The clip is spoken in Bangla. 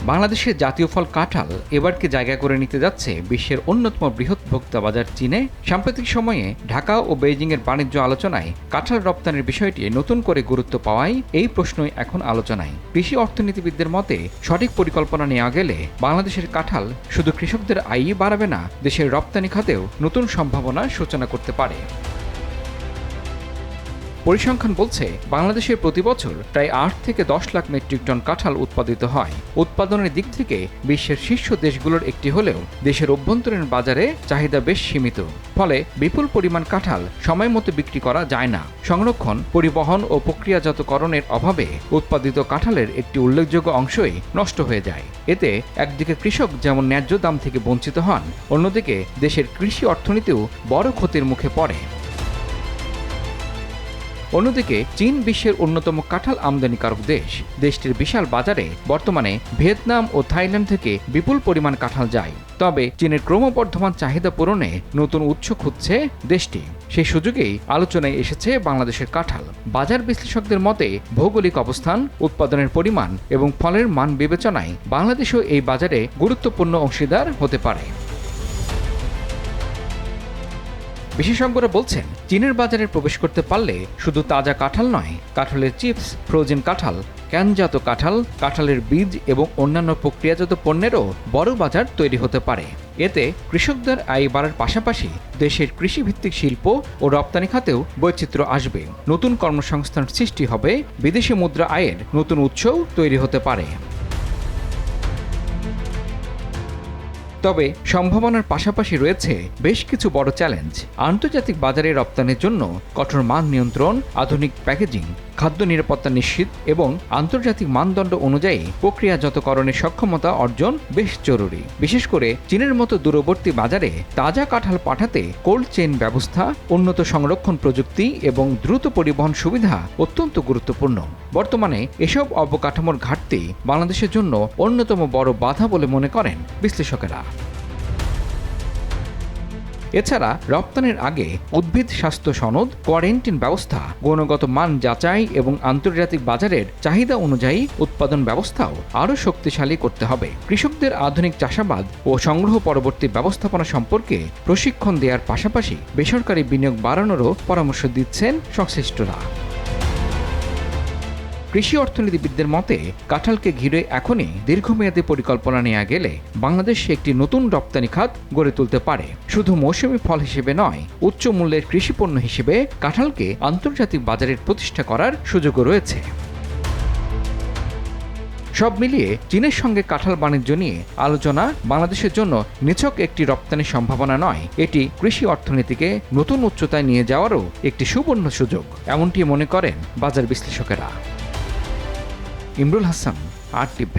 বাংলাদেশের জাতীয় ফল কাঁঠাল এবারকে জায়গা করে নিতে যাচ্ছে বিশ্বের অন্যতম বৃহৎ ভোক্তা বাজার চীনে। সাম্প্রতিক সময়ে ঢাকা ও বেইজিংয়ের বাণিজ্য আলোচনায় কাঁঠাল রপ্তানির বিষয়টি নতুন করে গুরুত্ব পাওয়ায় এই প্রশ্নই এখন আলোচনায়। কৃষি অর্থনীতিবিদদের মতে সঠিক পরিকল্পনা নেওয়া গেলে বাংলাদেশের কাঁঠাল শুধু কৃষকদের আয়ই বাড়াবে না, দেশের রপ্তানি খাতেও নতুন সম্ভাবনার সূচনা করতে পারে। পরিসংখ্যান বলছে বাংলাদেশে প্রতি বছর প্রায় 8 থেকে 10 লাখ মেট্রিক টন কাঁঠাল উৎপাদিত হয়। উৎপাদনের দিক থেকে বিশ্বের শীর্ষ দেশগুলোর একটি হলেও দেশের অভ্যন্তরীণ বাজারে চাহিদা বেশ সীমিত। ফলে বিপুল পরিমাণ কাঁঠাল সময় মতো বিক্রি করা যায় না। সংরক্ষণ, পরিবহন ও প্রক্রিয়াজাতকরণের অভাবে উৎপাদিত কাঁঠালের একটি উল্লেখযোগ্য অংশই নষ্ট হয়ে যায়। এতে একদিকে কৃষক যেমন ন্যায্য দাম থেকে বঞ্চিত হন, অন্যদিকে দেশের কৃষি অর্থনীতিও বড় ক্ষতির মুখে পড়ে। অন্যদিকে চীন বিশ্বের অন্যতম কাঁঠাল আমদানিকারক দেশ। দেশটির বিশাল বাজারে বর্তমানে ভিয়েতনাম ও থাইল্যান্ড থেকে বিপুল পরিমাণ কাঁঠাল যায়। তবে চীনের ক্রমবর্ধমান চাহিদা পূরণে নতুন উৎস খুঁজছে দেশটি। সেই সুযোগেই আলোচনায় এসেছে বাংলাদেশের কাঁঠাল। বাজার বিশ্লেষকদের মতে ভৌগোলিক অবস্থান, উৎপাদনের পরিমাণ এবং ফলের মান বিবেচনায় বাংলাদেশও এই বাজারে গুরুত্বপূর্ণ অংশীদার হতে পারে। বিশেষজ্ঞরা বলছেন, চীনের বাজারে প্রবেশ করতে পারলে শুধু তাজা কাঁঠাল নয়, কাঁঠালের চিপস, ফ্রোজেন কাঁঠাল, ক্যানজাত কাঁঠাল, কাঁঠালের বীজ এবং অন্যান্য প্রক্রিয়াজাত পণ্যেরও বড় বাজার তৈরি হতে পারে। এতে কৃষকদের আয় বাড়ার পাশাপাশি দেশের কৃষিভিত্তিক শিল্প ও রপ্তানি খাতেও বৈচিত্র্য আসবে। নতুন কর্মসংস্থান সৃষ্টি হবে, বিদেশি মুদ্রা আয়ের নতুন উৎসও তৈরি হতে পারে। তবে সম্ভাবনার পাশাপাশি রয়েছে বেশ কিছু বড় চ্যালেঞ্জ। আন্তর্জাতিক বাজারে রপ্তানির জন্য কঠোর মান নিয়ন্ত্রণ, আধুনিক প্যাকেজিং, খাদ্য নিরাপত্তা নিশ্চিত এবং আন্তর্জাতিক মানদণ্ড অনুযায়ী প্রক্রিয়াজাতকরণের সক্ষমতা অর্জন বেশ জরুরি। বিশেষ করে চীনের মতো দূরবর্তী বাজারে তাজা কাঁঠাল পাঠাতে কোল্ড চেইন ব্যবস্থা, উন্নত সংরক্ষণ প্রযুক্তি এবং দ্রুত পরিবহন সুবিধা অত্যন্ত গুরুত্বপূর্ণ। বর্তমানে এসব অবকাঠামোর ঘাটতি বাংলাদেশের জন্য অন্যতম বড় বাধা বলে মনে করেন বিশ্লেষকেরা। এছাড়া রপ্তানির আগে উদ্ভিদ স্বাস্থ্য সনদ, কোয়ারেন্টিন ব্যবস্থা, গুণগত মান যাচাই এবং আন্তর্জাতিক বাজারের চাহিদা অনুযায়ী উৎপাদন ব্যবস্থাও আরও শক্তিশালী করতে হবে। কৃষকদের আধুনিক চাষাবাদ ও সংগ্রহ পরবর্তী ব্যবস্থাপনা সম্পর্কে প্রশিক্ষণ দেওয়ার পাশাপাশি বেসরকারি বিনিয়োগ বাড়ানোরও পরামর্শ দিচ্ছেন সংশ্লিষ্টরা। কৃষি অর্থনীতিবিদদের মতে কাঁঠালকে ঘিরে এখনই দীর্ঘমেয়াদী পরিকল্পনা নেওয়া গেলে বাংলাদেশ একটি নতুন রপ্তানি খাত গড়ে তুলতে পারে। শুধু মৌসুমি ফল হিসেবে নয়, উচ্চ মূল্যের কৃষিপণ্য হিসেবে কাঁঠালকে আন্তর্জাতিক বাজারে প্রতিষ্ঠা করার সুযোগও রয়েছে। সব মিলিয়ে চীনের সঙ্গে কাঁঠাল বাণিজ্য নিয়ে আলোচনা বাংলাদেশের জন্য নিছক একটি রপ্তানির সম্ভাবনা নয়, এটি কৃষি অর্থনীতিকে নতুন উচ্চতায় নিয়ে যাওয়ারও একটি সুবর্ণ সুযোগ, এমনটি মনে করেন বাজার বিশ্লেষকেরা। ইমরুল হাসান, RTV।